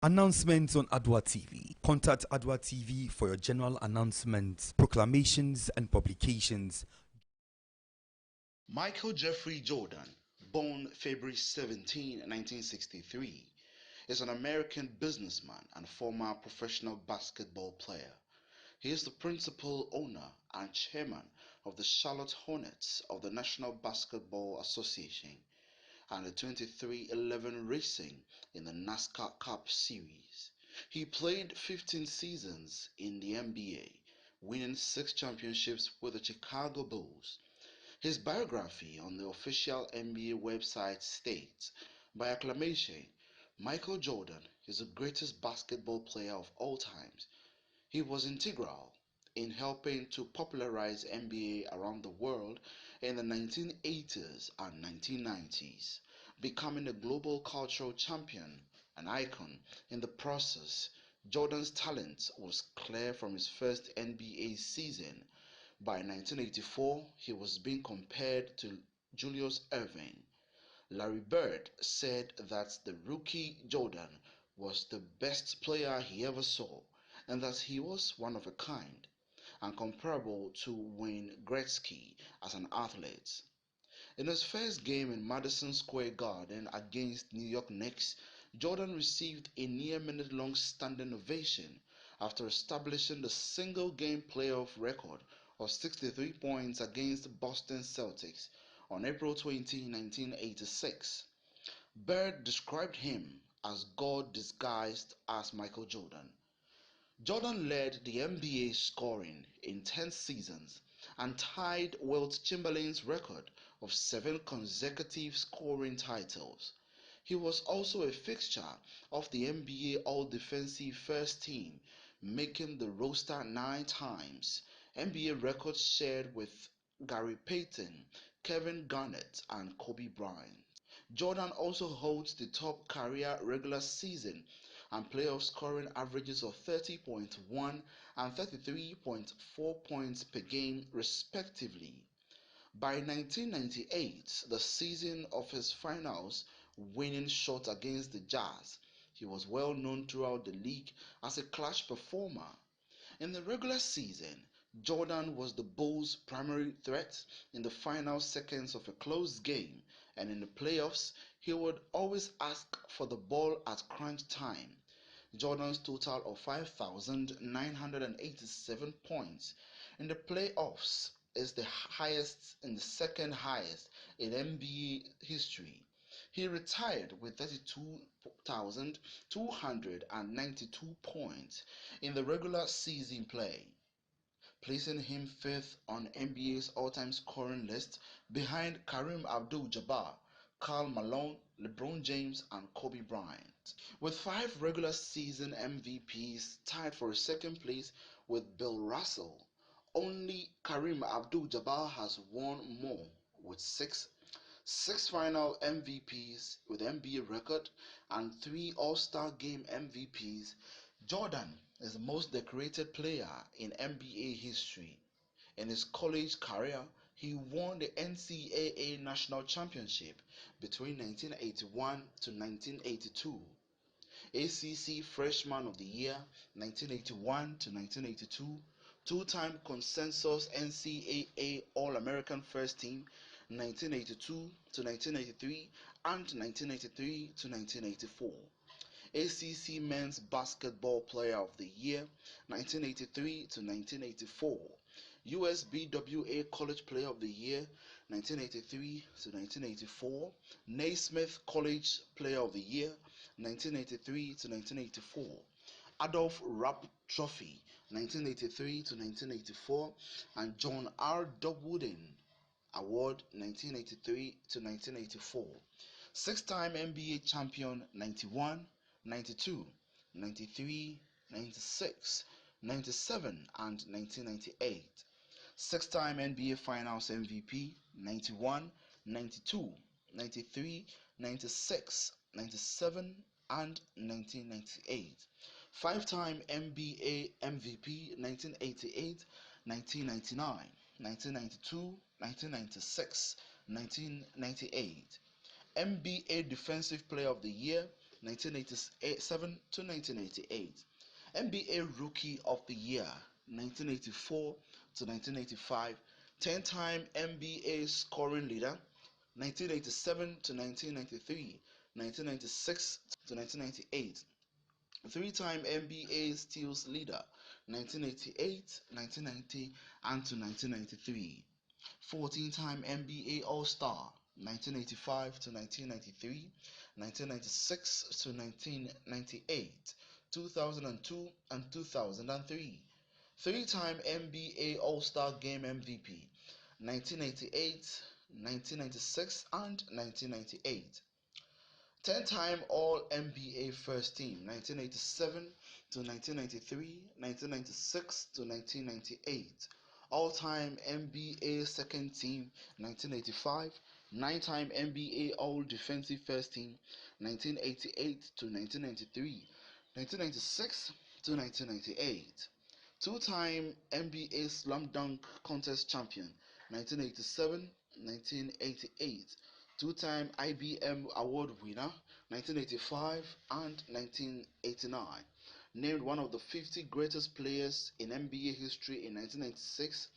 Announcements on Adoatv. Contact Adoatv for your general announcements, proclamations, and publications. Michael Jeffrey Jordan, born February 17, 1963, is an American businessman and former professional basketball player. He is the principal owner and chairman of the Charlotte Hornets of the National Basketball Association and the 2311 Racing in the NASCAR Cup Series. He played 15 seasons in the NBA, winning 6 championships with the Chicago Bulls. His biography on the official NBA website states, by acclamation, Michael Jordan is the greatest basketball player of all times. He was integral in helping to popularize NBA around the world in the 1980s and 1990s, becoming a global cultural champion, an icon. In the process, Jordan's talent was clear from his first NBA season. By 1984, he was being compared to Julius Erving. Larry Bird said that the rookie Jordan was the best player he ever saw and that he was one of a kind and comparable to Wayne Gretzky as an athlete. In his first game in Madison Square Garden against New York Knicks, Jordan received a near-minute-long standing ovation after establishing the single-game playoff record of 63 points against Boston Celtics on April 20, 1986. Bird described him as God disguised as Michael Jordan. Jordan led the NBA scoring in 10 seasons and tied Wilt Chamberlain's record of 7 consecutive scoring titles. He was also a fixture of the NBA All-Defensive First Team, making the roster 9 times, NBA records shared with Gary Payton, Kevin Garnett, and Kobe Bryant. Jordan also holds the top career regular season and playoff scoring averages of 30.1 and 33.4 points per game respectively. By 1998, the season of his finals winning shot against the Jazz, he was well known throughout the league as a clutch performer. In the regular season, Jordan was the Bulls' primary threat in the final seconds of a close game, and in the playoffs, he would always ask for the ball at crunch time. Jordan's total of 5,987 points in the playoffs is the highest and the second highest in NBA history. He retired with 32,292 points in the regular season play, placing him fifth on NBA's all-time scoring list behind Kareem Abdul-Jabbar, Karl Malone, LeBron James, and Kobe Bryant. With 5 regular season MVPs tied for second place with Bill Russell, only Kareem Abdul-Jabbar has won more with 6 final MVPs with NBA record and 3 All-Star Game MVPs. Jordan is the most decorated player in NBA history. In his college career, he won the NCAA National Championship between 1981 to 1982, ACC Freshman of the Year 1981 to 1982, 2-time consensus NCAA All-American First Team 1982 to 1983 and 1983 to 1984. ACC Men's Basketball Player of the Year 1983 to 1984, USBWA College Player of the Year 1983 to 1984, Naismith College Player of the Year 1983 to 1984, Adolph Rupp Trophy 1983 to 1984, and John R. Wooden Award 1983 to 1984. 6-time NBA champion 91, 92, 93, 96, 97, and 1998. 6-time NBA Finals MVP 91, 92, 93, 96, 97, and 1998. 5-time NBA MVP 1988, 1999, 1992, 1996, 1998. NBA Defensive Player of the Year 1987 to 1988. NBA Rookie of the Year 1984 to 1985. 10-time NBA scoring leader 1987 to 1993, 1996 to 1998. Three-time NBA steals leader 1988, 1990 and to 1993. 14-time NBA All-Star 1985 to 1993, 1996 to 1998, 2002 and 2003. Three-time NBA All-Star Game MVP 1988, 1996 and 1998. 10-time All-NBA First Team 1987 to 1993, 1996 to 1998. All-time NBA Second Team 1985, 9-time NBA All-Defensive First Team 1988 to 1993, 1996 to 1998. Two-time NBA Slam Dunk Contest Champion 1987, 1988. Two-time IBM Award winner 1985 and 1989. Named one of the 50 greatest players in NBA history in 1996.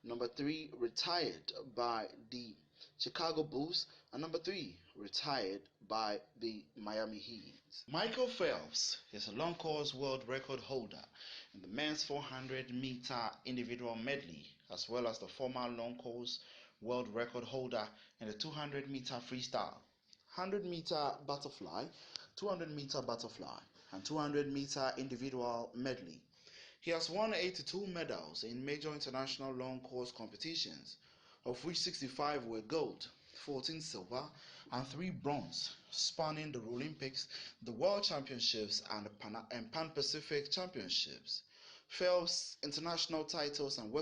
Number 3, retired by the Chicago Bulls. And number 3, retired by the Miami Heat. Michael Phelps is a long course world record holder in the men's 400-meter individual medley, as well as the former long course world record holder in the 200-meter freestyle, 100-meter butterfly, 200-meter butterfly, and 200-meter individual medley. He has won 82 medals in major international long course competitions, of which 65 were gold, 14 silver, and 3 bronze, spanning the Olympics, the World Championships, and Pan-Pacific Championships. Phelps' international titles and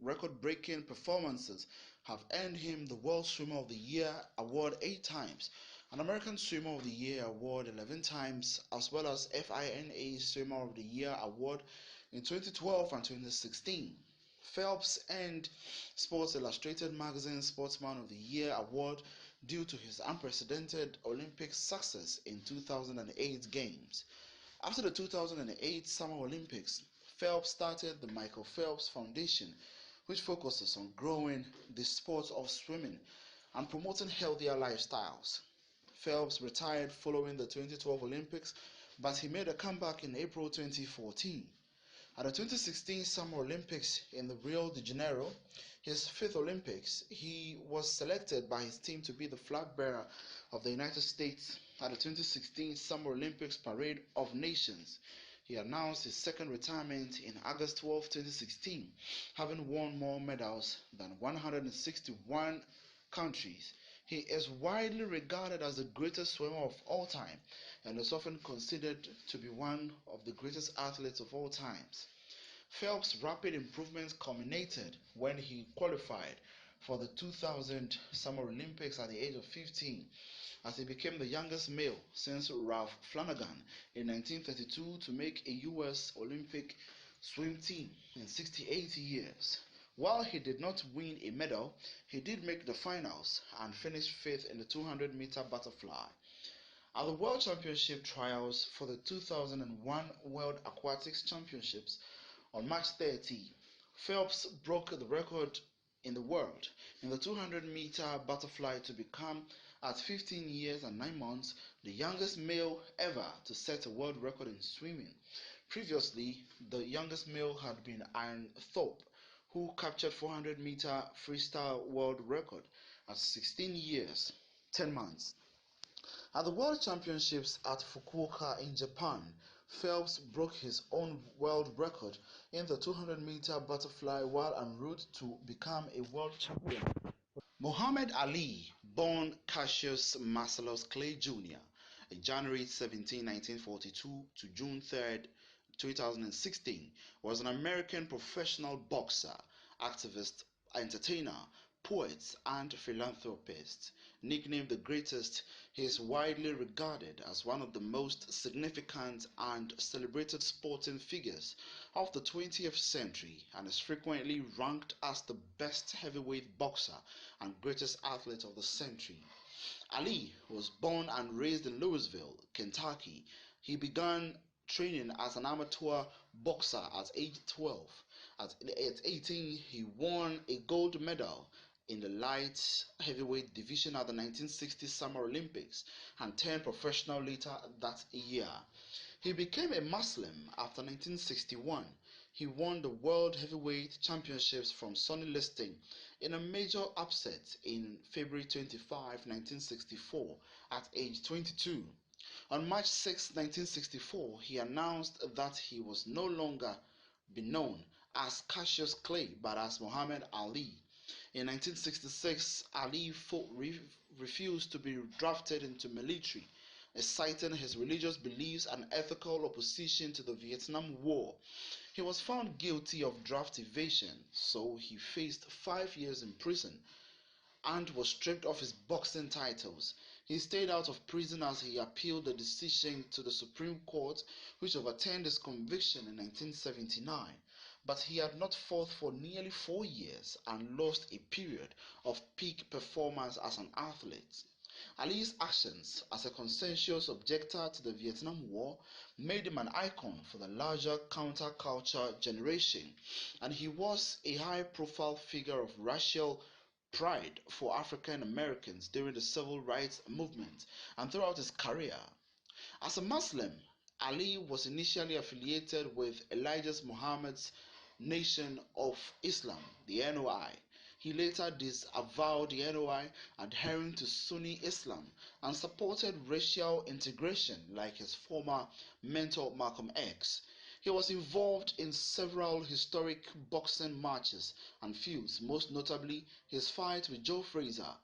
record-breaking performances have earned him the World Swimmer of the Year award 8 times, an American Swimmer of the Year award 11 times, as well as FINA Swimmer of the Year award in 2012 and 2016. Phelps earned Sports Illustrated Magazine Sportsman of the Year award due to his unprecedented Olympic success in 2008 Games. After the 2008 Summer Olympics, Phelps started the Michael Phelps Foundation, which focuses on growing the sport of swimming and promoting healthier lifestyles. Phelps retired following the 2012 Olympics, but he made a comeback in April 2014. At the 2016 Summer Olympics in Rio de Janeiro, his 5th Olympics, he was selected by his team to be the flag bearer of the United States at the 2016 Summer Olympics Parade of Nations. He announced his second retirement in August 12, 2016, having won more medals than 161 countries. He is widely regarded as the greatest swimmer of all time and is often considered to be one of the greatest athletes of all times. Phelps' rapid improvements culminated when he qualified for the 2000 Summer Olympics at the age of 15, as he became the youngest male since Ralph Flanagan in 1932 to make a U.S. Olympic swim team in 68 years. While he did not win a medal, he did make the finals and finished 5th in the 200-meter butterfly. At the World Championship trials for the 2001 World Aquatics Championships on March 30, Phelps broke the record in the world in the 200-meter butterfly to become, at 15 years and 9 months, the youngest male ever to set a world record in swimming. Previously, the youngest male had been Ian Thorpe, who captured 400-meter freestyle world record at 16 years, 10 months. At the World Championships at Fukuoka in Japan, Phelps broke his own world record in the 200-meter butterfly while en route to become a world champion. Muhammad Ali, born Cassius Marcellus Clay Jr., January 17, 1942 to June 3, 2016, was an American professional boxer, activist, entertainer, poet, and philanthropist. Nicknamed the Greatest, he is widely regarded as one of the most significant and celebrated sporting figures of the 20th century and is frequently ranked as the best heavyweight boxer and greatest athlete of the century. Ali was born and raised in Louisville, Kentucky. He began training as an amateur boxer at age 12. At 18, he won a gold medal in the light heavyweight division at the 1960 Summer Olympics and turned professional later that year. He became a Muslim after 1961. He won the World Heavyweight Championships from Sonny Liston in a major upset in February 25, 1964 at age 22. On March 6, 1964, he announced that he was no longer be known as Cassius Clay but as Muhammad Ali. In 1966, Ali refused to be drafted into military, citing his religious beliefs and ethical opposition to the Vietnam War. He was found guilty of draft evasion, so he faced 5 years in prison and was stripped of his boxing titles. He stayed out of prison as he appealed the decision to the Supreme Court, which overturned his conviction in 1979. But he had not fought for nearly 4 years and lost a period of peak performance as an athlete. Ali's actions as a conscientious objector to the Vietnam War made him an icon for the larger counterculture generation, and he was a high-profile figure of racial pride for African Americans during the civil rights movement and throughout his career. As a Muslim, Ali was initially affiliated with Elijah Muhammad's Nation of Islam, the NOI. He later disavowed the NOI, adhering to Sunni Islam, and supported racial integration like his former mentor Malcolm X. He was involved in several historic boxing matches and feuds, most notably his fight with Joe Frazier,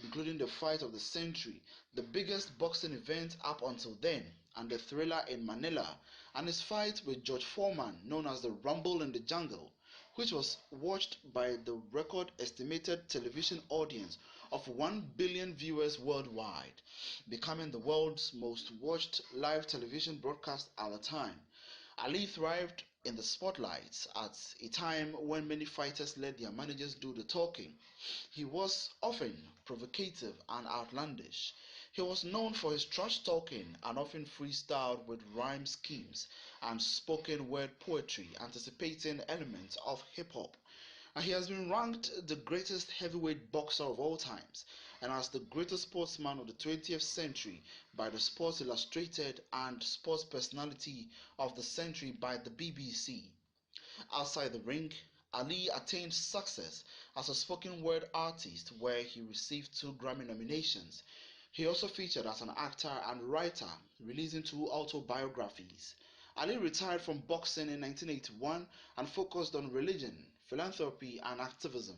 including the fight of the century, the biggest boxing event up until then, and the Thriller in Manila, and his fight with George Foreman, known as the Rumble in the Jungle, which was watched by the record estimated television audience of 1 billion viewers worldwide, becoming the world's most watched live television broadcast at the time. Ali thrived in the spotlight at a time when many fighters let their managers do the talking. He was often provocative and outlandish. He was known for his trash talking and often freestyled with rhyme schemes and spoken word poetry anticipating elements of hip hop. And he has been ranked the greatest heavyweight boxer of all times and as the greatest sportsman of the 20th century by the Sports Illustrated and Sports Personality of the Century by the BBC. Outside the ring, Ali attained success as a spoken word artist where he received 2 Grammy nominations. He also featured as an actor and writer, releasing 2 autobiographies. Ali retired from boxing in 1981 and focused on religion, philanthropy, and activism.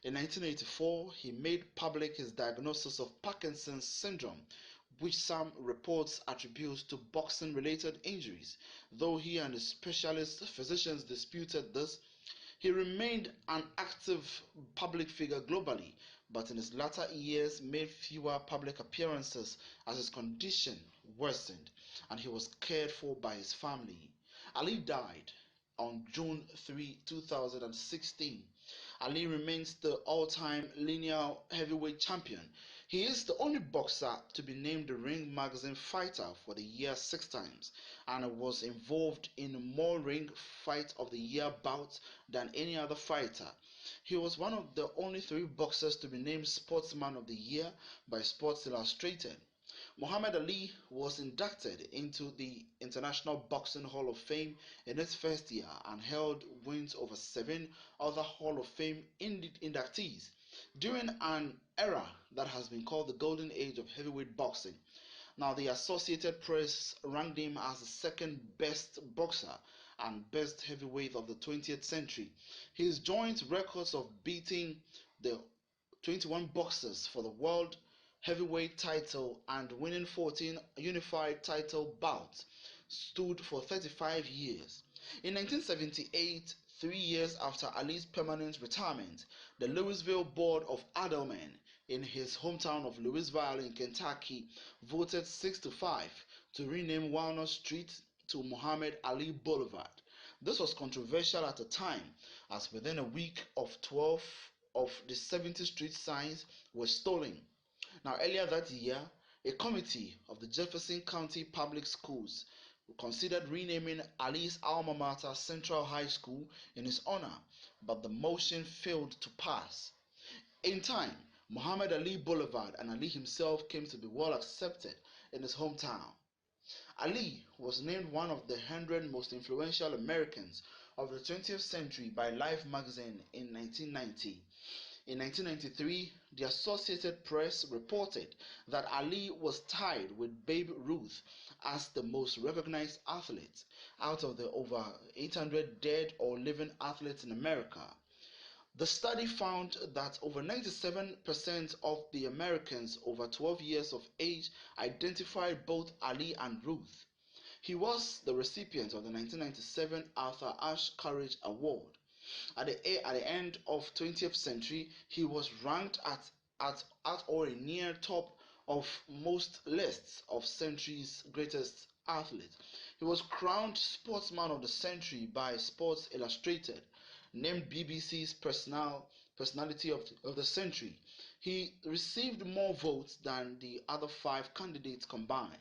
In 1984, he made public his diagnosis of Parkinson's syndrome, which some reports attribute to boxing-related injuries. Though he and his specialist physicians disputed this, he remained an active public figure globally, but in his latter years made fewer public appearances as his condition worsened and he was cared for by his family. Ali died on June 3, 2016. Ali remains the all-time linear heavyweight champion. He is the only boxer to be named the Ring Magazine Fighter for the Year 6 times and was involved in more Ring Fight of the Year bouts than any other fighter. He was one of the only 3 boxers to be named Sportsman of the Year by Sports Illustrated. Muhammad Ali was inducted into the International Boxing Hall of Fame in its first year and held wins over 7 other Hall of Fame inductees during an era that has been called the golden age of heavyweight boxing. Now, the Associated Press ranked him as the second best boxer and best heavyweight of the 20th century. His joint records of beating the 21 boxers for the world heavyweight title and winning 14 unified title bouts stood for 35 years. In 1978, 3 years after Ali's permanent retirement, the Louisville Board of Aldermen in his hometown of Louisville in Kentucky voted 6-5 to rename Walnut Street to Muhammad Ali Boulevard. This was controversial at the time, as within a week of 12 of the 70 street signs were stolen. Now, earlier that year, a committee of the Jefferson County Public Schools considered renaming Ali's alma mater Central High School in his honor, but the motion failed to pass. In time, Muhammad Ali Boulevard and Ali himself came to be well accepted in his hometown. Ali was named one of the 100 most influential Americans of the 20th century by Life magazine in 1990. In 1993, the Associated Press reported that Ali was tied with Babe Ruth as the most recognized athlete out of the over 800 dead or living athletes in America. The study found that over 97% of the Americans over 12 years of age identified both Ali and Ruth. He was the recipient of the 1997 Arthur Ashe Courage Award. At the end of 20th century, he was ranked at or near top of most lists of century's greatest athletes. He was crowned Sportsman of the Century by Sports Illustrated, named BBC's Personality of the Century. He received more votes than the other 5 candidates combined.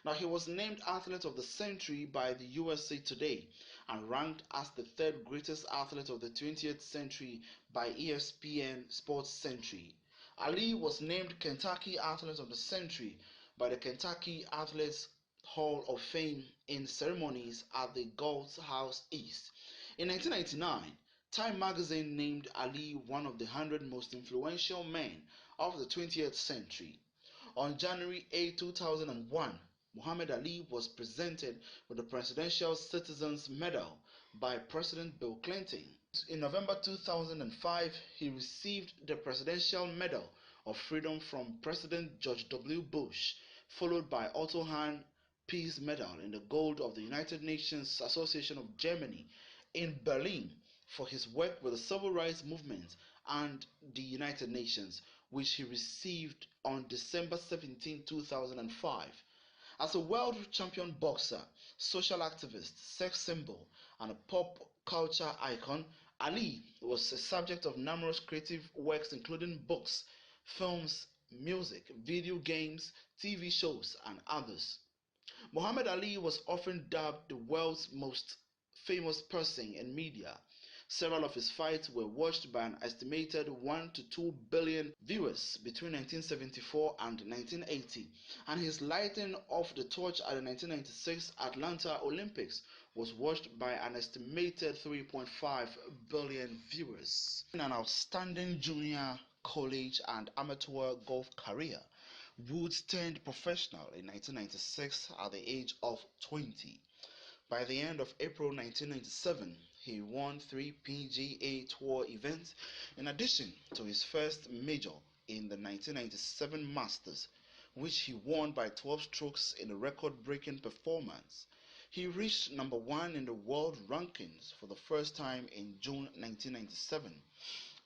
Now, he was named Athlete of the Century by the USA Today and ranked as the 3rd greatest athlete of the 20th century by ESPN Sports Century. Ali was named Kentucky Athlete of the Century by the Kentucky Athletes Hall of Fame in ceremonies at the Galt House East. In 1999, Time magazine named Ali one of the 100 most influential men of the 20th century. On January 8, 2001, Muhammad Ali was presented with the Presidential Citizens Medal by President Bill Clinton. In November 2005, he received the Presidential Medal of Freedom from President George W. Bush, followed by Otto Hahn Peace Medal in the gold of the United Nations Association of Germany in Berlin for his work with the civil rights movement and the United Nations, which he received on December 17, 2005. As a world champion boxer, social activist, sex symbol, and a pop culture icon, Ali was a subject of numerous creative works including books, films, music, video games, TV shows, and others. Muhammad Ali was often dubbed the world's most famous person in media. Several of his fights were watched by an estimated 1 to 2 billion viewers between 1974 and 1980, and his lighting of the torch at the 1996 Atlanta Olympics was watched by an estimated 3.5 billion viewers. In an outstanding junior, college, and amateur golf career, Woods turned professional in 1996 at the age of 20. By the end of April 1997, he won 3 PGA Tour events in addition to his first major in the 1997 Masters, which he won by 12 strokes in a record-breaking performance. He reached number 1 in the world rankings for the first time in June 1997,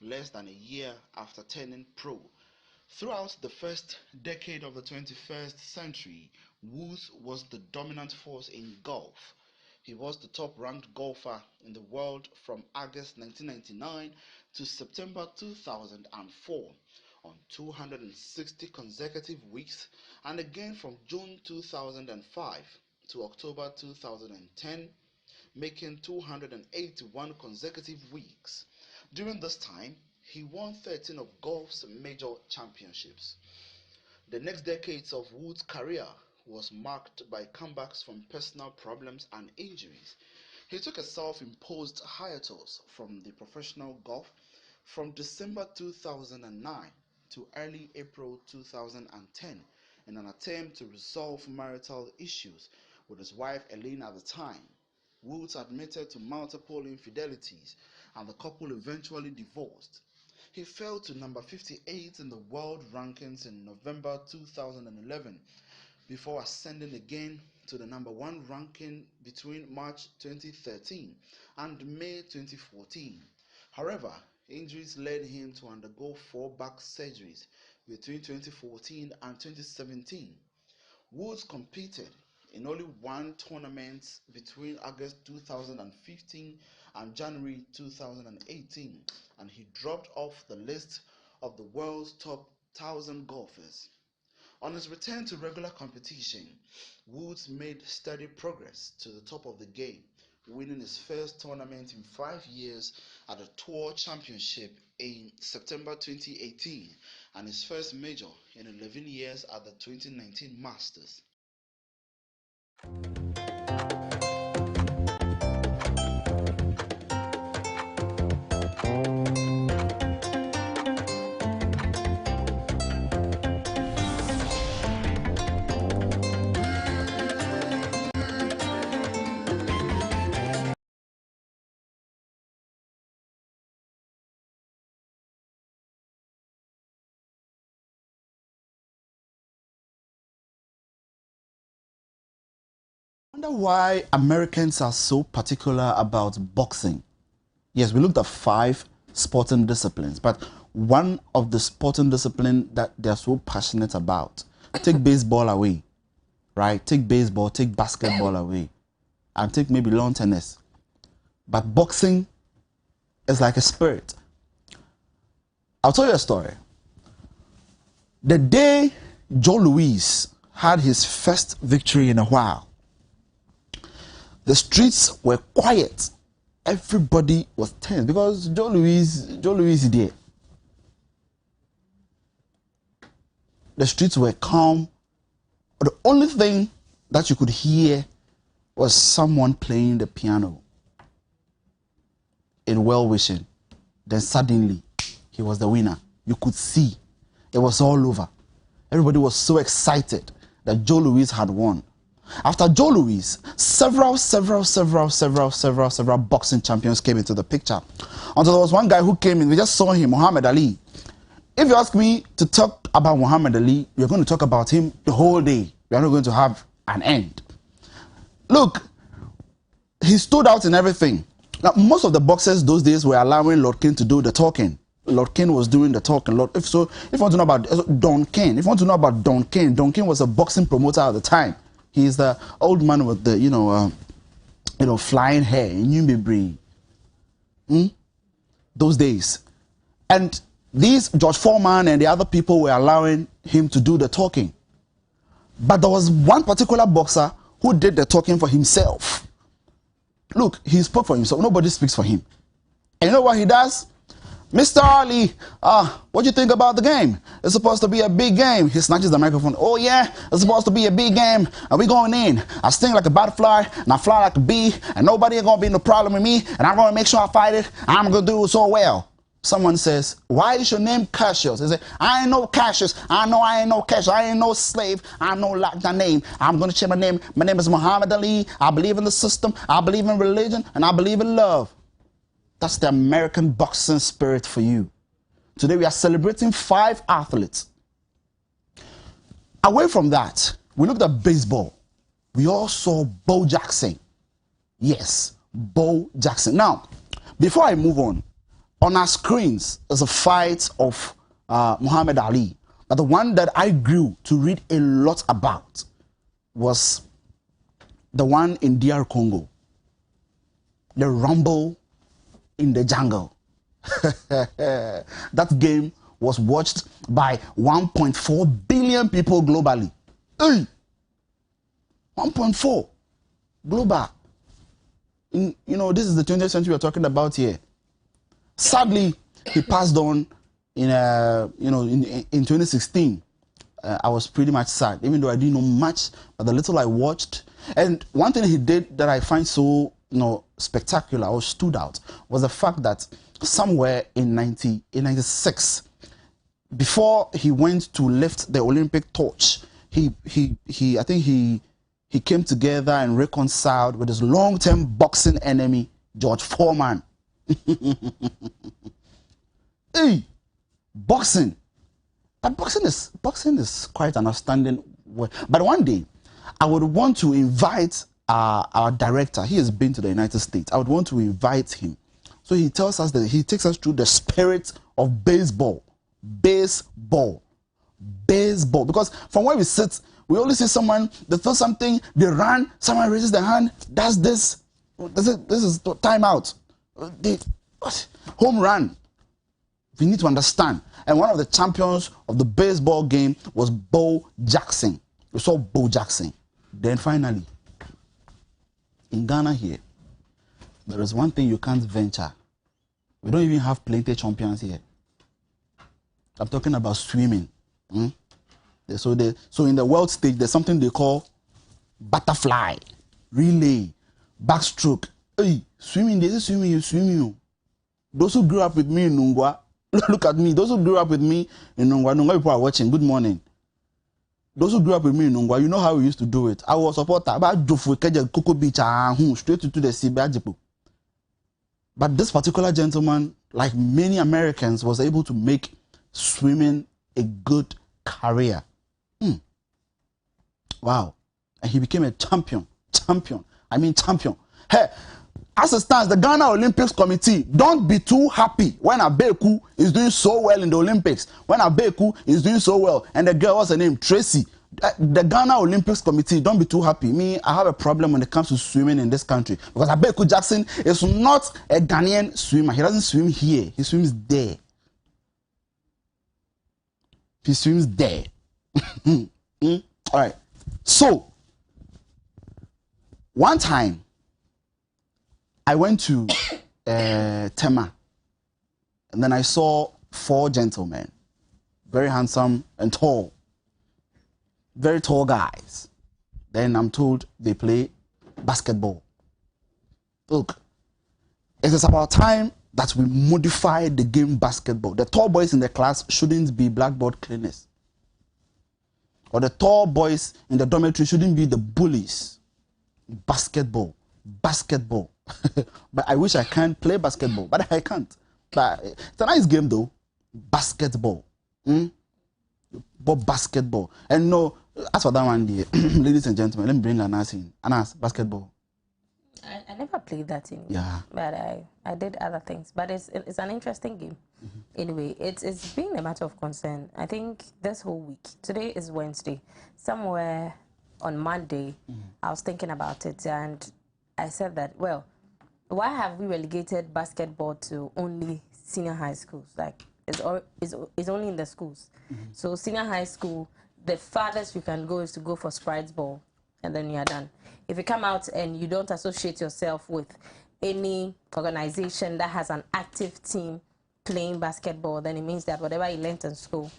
less than a year after turning pro. Throughout the first decade of the 21st century, Woods was the dominant force in golf. He was the top-ranked golfer in the world from August 1999 to September 2004 on 260 consecutive weeks, and again from June 2005 to October 2010, making 281 consecutive weeks. During this time, he won 13 of golf's major championships. The next decades of Woods' career was marked by comebacks from personal problems and injuries. He took a self-imposed hiatus from the professional golf from December 2009 to early April 2010 in an attempt to resolve marital issues with his wife Elaine at the time. Woods admitted to multiple infidelities and the couple eventually divorced. He fell to number 58 in the world rankings in November 2011 before ascending again to the number 1 ranking between March 2013 and May 2014. However, injuries led him to undergo 4 back surgeries between 2014 and 2017. Woods competed in only 1 tournament between August 2015 and January 2018, and he dropped off the list of the world's top 1,000 golfers. On his return to regular competition, Woods made steady progress to the top of the game, winning his first tournament in 5 years at the Tour Championship in September 2018 and his first major in 11 years at the 2019 Masters. I wonder why Americans are so particular about boxing. Yes, we looked at 5 sporting disciplines, but one of the sporting discipline that they're so passionate about, take baseball away, right? Take baseball, take basketball away, and take maybe lawn tennis. But boxing is like a spirit. I'll tell you a story. The day Joe Louis had his first victory in a while, the streets were quiet. Everybody was tense because Joe Louis is there. The streets were calm. The only thing that you could hear was someone playing the piano in well-wishing. Then suddenly, he was the winner. You could see. It was all over. Everybody was so excited that Joe Louis had won. After Joe Louis, several boxing champions came into the picture. Until there was one guy who came in, we just saw him, Muhammad Ali. If you ask me to talk about Muhammad Ali, we're going to talk about him the whole day. We are not going to have an end. Look, he stood out in everything. Now, most of the boxers those days were allowing Lord King to do the talking. Lord King was doing the talking. If you want to know about Don King, Don King was a boxing promoter at the time. He's the old man with the, flying hair in Newbury. Those days. And these George Foreman and the other people were allowing him to do the talking. But there was one particular boxer who did the talking for himself. Look, he spoke for himself. Nobody speaks for him. And you know what he does? Mr. Ali, what do you think about the game? It's supposed to be a big game. He snatches the microphone. Oh yeah, it's supposed to be a big game. And we going in. I sting like a butterfly, and I fly like a bee, and nobody ain't gonna be no problem with me, and I'm gonna make sure I fight it. I'm gonna do it so well. Someone says, why is your name Cassius? He said, I ain't no Cassius. I know I ain't no Cassius. I ain't no slave. I know like that name. I'm gonna change my name. My name is Muhammad Ali. I believe in the system. I believe in religion, and I believe in love. That's the American boxing spirit for you. Today we are celebrating 5 athletes. Away from that, we looked at baseball. We all saw Bo Jackson. Yes, Bo Jackson. Now, before I move on our screens is a fight of Muhammad Ali. But the one that I grew to read a lot about was the one in DR Congo. The Rumble in the Jungle. That game was watched by 1.4 billion people globally. Hey! 1.4 global. This is the 20th century we're talking about here. Sadly, he passed on in 2016. I was pretty much sad, even though I didn't know much, but the little I watched. And one thing he did that I find so spectacular or stood out was the fact that somewhere in 1996, before he went to lift the Olympic torch, I think he came together and reconciled with his long-term boxing enemy, George Foreman. Hey, boxing. But boxing is quite an outstanding word. But one day, I would want to invite our director. He has been to the United States. I would want to invite him. So he tells us that he takes us through the spirit of baseball. Baseball. Because from where we sit, we only see someone, they throw something, they run, someone raises their hand, does this. This is timeout. Home run. You need to understand. And one of the champions of the baseball game was Bo Jackson. We saw Bo Jackson. Then finally, in Ghana here, there is one thing you can't venture. We don't even have plenty champions here. I'm talking about swimming. So in the world stage, there's something they call butterfly, relay, backstroke. Hey, swimming, they say swimming, you swimming. Those who grew up with me in Nungwa, look at me. Those who grew up with me in Nungwa people are watching. Good morning. Those who grew up with me in Nungwa, you know how we used to do it. I was supporter about Coco Beach, straight to the sea. But this particular gentleman, like many Americans, was able to make swimming a good career. Wow. And he became a champion. Champion. Hey, as it stands, the Ghana Olympics Committee, don't be too happy when Abeku is doing so well in the Olympics. When Abeku is doing so well, and the girl, what's her name? Tracy. The Ghana Olympics Committee, don't be too happy. Me, I have a problem when it comes to swimming in this country. Because Abeku Jackson is not a Ghanaian swimmer. He doesn't swim here. He swims there. He swims there. All right. So, one time, I went to Tema, and then I saw 4 gentlemen, very handsome and tall, very tall guys. Then I'm told they play basketball. Look, it is about time that we modify the game basketball. The tall boys in the class shouldn't be blackboard cleaners. Or the tall boys in the dormitory shouldn't be the bullies. Basketball. But I wish I can play basketball, but I can't. But it's a nice game though. Basketball. But basketball. And no, as for that one, ladies and gentlemen, let me bring Anas in. Anas, basketball. I never played that in. Yeah. But I did other things. But it's an interesting game. Anyway, it's been a matter of concern. I think this whole week. Today is Wednesday. Somewhere on Monday, I was thinking about it and I said that, well, why have we relegated basketball to only senior high schools? Like, it's only in the schools. So senior high school, the farthest you can go is to go for sprites ball, and then you're done. If you come out and you don't associate yourself with any organization that has an active team playing basketball, then it means that whatever you learned in school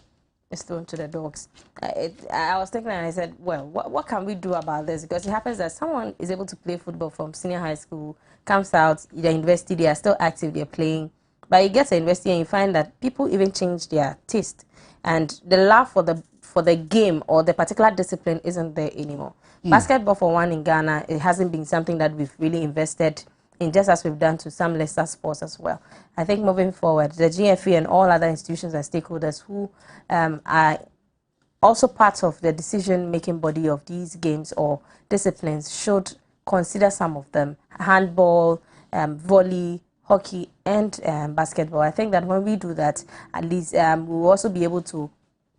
is thrown to the dogs. I was thinking and I said, well, what can we do about this? Because it happens that someone is able to play football from senior high school, comes out, the university, they are still active, they're playing. But you get to university and you find that people even change their taste. And the love for the game or the particular discipline isn't there anymore. Basketball, for one, in Ghana, it hasn't been something that we've really invested in, just as we've done to some lesser sports as well. I think moving forward, the GFE and all other institutions and stakeholders who are also part of the decision-making body of these games or disciplines should consider some of them: handball, volley, hockey, and basketball. I think that when we do that, at least we'll also be able to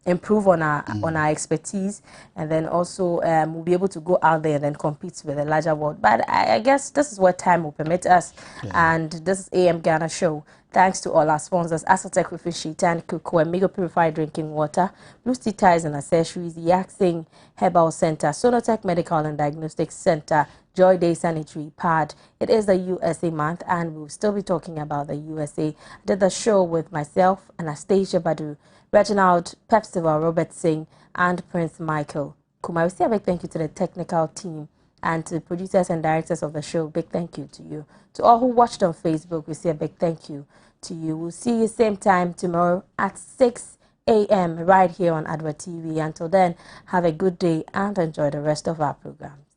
improve on our expertise, and then also we'll be able to go out there and then compete with a larger world. But I guess this is what time will permit us. And this is AM Ghana Show. Thanks to all our sponsors: Asatec Refrigerator Sheet and Cocoa, and Mega Purified Drinking Water, Blue Sea Ties and Accessories, Yaxing Herbal Center, Sonotech Medical and Diagnostics Center, Joy Day Sanitary Pad. It is the USA month, and we'll still be talking about the USA. I did the show with myself, Anastasia Badu, Reginald Pepsival, Robert Singh, and Prince Michael Kumar. We say a big thank you to the technical team and to the producers and directors of the show. Big thank you to you. To all who watched on Facebook, we say a big thank you to you. We'll see you same time tomorrow at 6 a.m. right here on Adoatv. Until then, have a good day and enjoy the rest of our programs.